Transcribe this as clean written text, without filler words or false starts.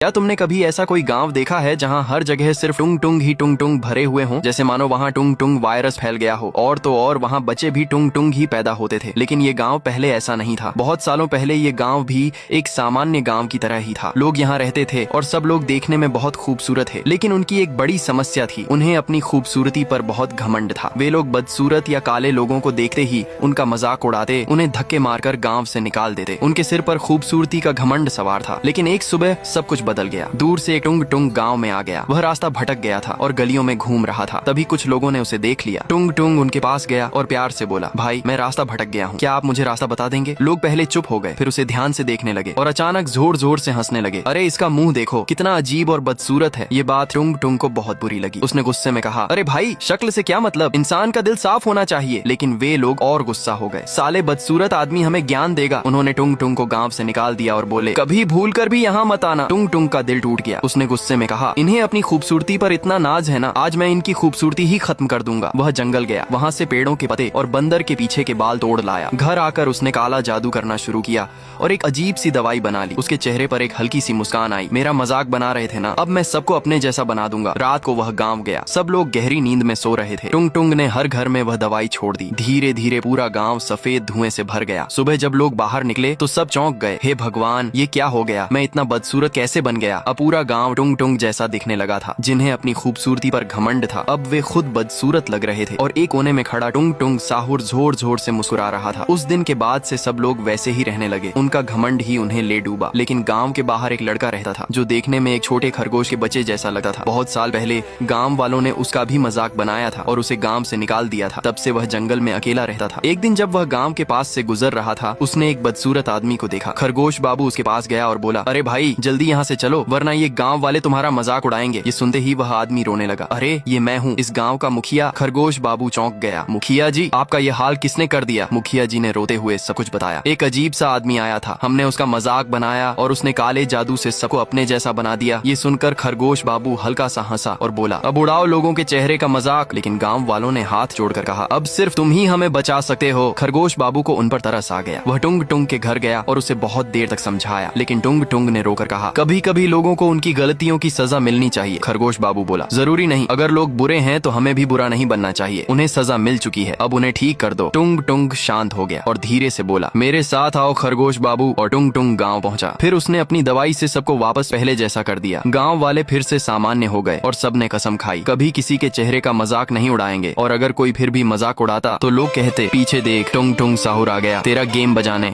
क्या तुमने कभी ऐसा कोई गांव देखा है जहां हर जगह सिर्फ टुंग टुंग ही टुंग टुंग भरे हुए हों, जैसे मानो वहां टुंग टुंग वायरस फैल गया हो। और तो और वहां बच्चे भी टुंग टुंग ही पैदा होते थे। लेकिन ये गांव पहले ऐसा नहीं था। बहुत सालों पहले ये गांव भी एक सामान्य गांव की तरह ही था। लोग यहाँ रहते थे और सब लोग देखने में बहुत खूबसूरत थे। लेकिन उनकी एक बड़ी समस्या थी, उन्हें अपनी खूबसूरती पर बहुत घमंड था। वे लोग बदसूरत या काले लोगों को देखते ही उनका मजाक उड़ाते, उन्हें धक्के मारकर गाँव से निकाल देते। उनके सिर पर खूबसूरती का घमंड सवार था। लेकिन एक सुबह सब कुछ बदल गया। दूर से एक टुंग टुंग गांव में आ गया। वह रास्ता भटक गया था और गलियों में घूम रहा था। तभी कुछ लोगों ने उसे देख लिया। टुंग टुंग उनके पास गया और प्यार से बोला, भाई मैं रास्ता भटक गया हूँ, क्या आप मुझे रास्ता बता देंगे? लोग पहले चुप हो गए, फिर उसे ध्यान से देखने लगे और अचानक जोर जोर से हंसने लगे। अरे इसका मुंह देखो, कितना अजीब और बदसूरत है। ये बात टुंग टुंग को बहुत बुरी लगी। उसने गुस्से में कहा, अरे भाई शक्ल से क्या मतलब, इंसान का दिल साफ होना चाहिए। लेकिन वे लोग और गुस्सा हो गए। साले बदसूरत आदमी हमें ज्ञान देगा। उन्होंने टुंग टुंग को गाँव से निकाल दिया और बोले, कभी भूल कर भी यहाँ मत आना। टुंग टुंग का दिल टूट गया। उसने गुस्से में कहा, इन्हें अपनी खूबसूरती पर इतना नाज है ना, आज मैं इनकी खूबसूरती ही खत्म कर दूंगा। वह जंगल गया, वहाँ से पेड़ों के पत्ते और बंदर के पीछे के बाल तोड़ लाया। घर आकर उसने काला जादू करना शुरू किया और एक अजीब सी दवाई बना ली। उसके चेहरे पर एक हल्की सी मुस्कान आई। मेरा मजाक बना रहे थे ना, अब मैं सबको अपने जैसा बना दूंगा। रात को वह गाँव गया। सब लोग गहरी नींद में सो रहे थे। टुंग टुंग ने हर घर में वह दवाई छोड़ दी। धीरे धीरे पूरा गाँव सफेद धुएं से भर गया। सुबह जब लोग बाहर निकले तो सब चौंक गए। हे भगवान, ये क्या हो गया? मैं इतना बदसूरत कैसे बन गया? अब पूरा गाँव टुंग टुंग जैसा दिखने लगा था। जिन्हें अपनी खूबसूरती पर घमंड था, अब वे खुद बदसूरत लग रहे थे। और एक कोने में खड़ा टुंग टुंग साहुर जोर जोर से मुस्कुरा रहा था। उस दिन के बाद से सब लोग वैसे ही रहने लगे। उनका घमंड ही उन्हें ले डूबा। लेकिन गांव के बाहर एक लड़का रहता था जो देखने में एक छोटे खरगोश के बच्चे जैसा लगता था। बहुत साल पहले गांव वालों ने उसका भी मजाक बनाया था और उसे गांव से निकाल दिया था। तब से वह जंगल में अकेला रहता था। एक दिन जब वह गांव के पास से गुजर रहा था, उसने एक बदसूरत आदमी को देखा। खरगोश बाबू उसके पास गया और बोला, अरे भाई जल्दी यहाँ से चलो, वरना ये गाँव वाले तुम्हारा मजाक उड़ाएंगे। ये सुनते ही वह आदमी रोने लगा। अरे ये मैं हूँ, इस गांव का मुखिया। खरगोश बाबू चौंक गया। मुखिया जी, आपका ये हाल किसने कर दिया? मुखिया जी ने रोते हुए सब कुछ बताया। एक अजीब सा आदमी आया था, हमने उसका मजाक बनाया और उसने काले जादू से सबको अपने जैसा बना दिया। ये सुनकर खरगोश बाबू हल्का सा हंसा और बोला, अब उड़ाओ लोगों के चेहरे का मजाक। लेकिन गाँव वालों ने हाथ जोड़कर कहा, अब सिर्फ तुम ही हमें बचा सकते हो। खरगोश बाबू को उन पर तरस आ गया। वह टुंग टुंग के घर गया और उसे बहुत देर तक समझाया। लेकिन टुंग टुंग ने रोकर कहा, कभी कभी लोगों को उनकी गलतियों की सजा मिलनी चाहिए। खरगोश बाबू बोला, जरूरी नहीं, अगर लोग बुरे हैं तो हमें भी बुरा नहीं बनना चाहिए। उन्हें सजा मिल चुकी है, अब उन्हें ठीक कर दो। टुंग टुंग शांत हो गया और धीरे से बोला, मेरे साथ आओ खरगोश बाबू। और टुंग टुंग गांव पहुंचा। फिर उसने अपनी दवाई से सबको वापस पहले जैसा कर दिया। गांव वाले फिर से सामान्य हो गए और सबने कसम खाई, कभी किसी के चेहरे का मजाक नहीं उड़ाएंगे। और अगर कोई फिर भी मजाक उड़ाता तो लोग कहते, पीछे देख, टुंग टुंग साहुर आ गया तेरा गेम बजाने।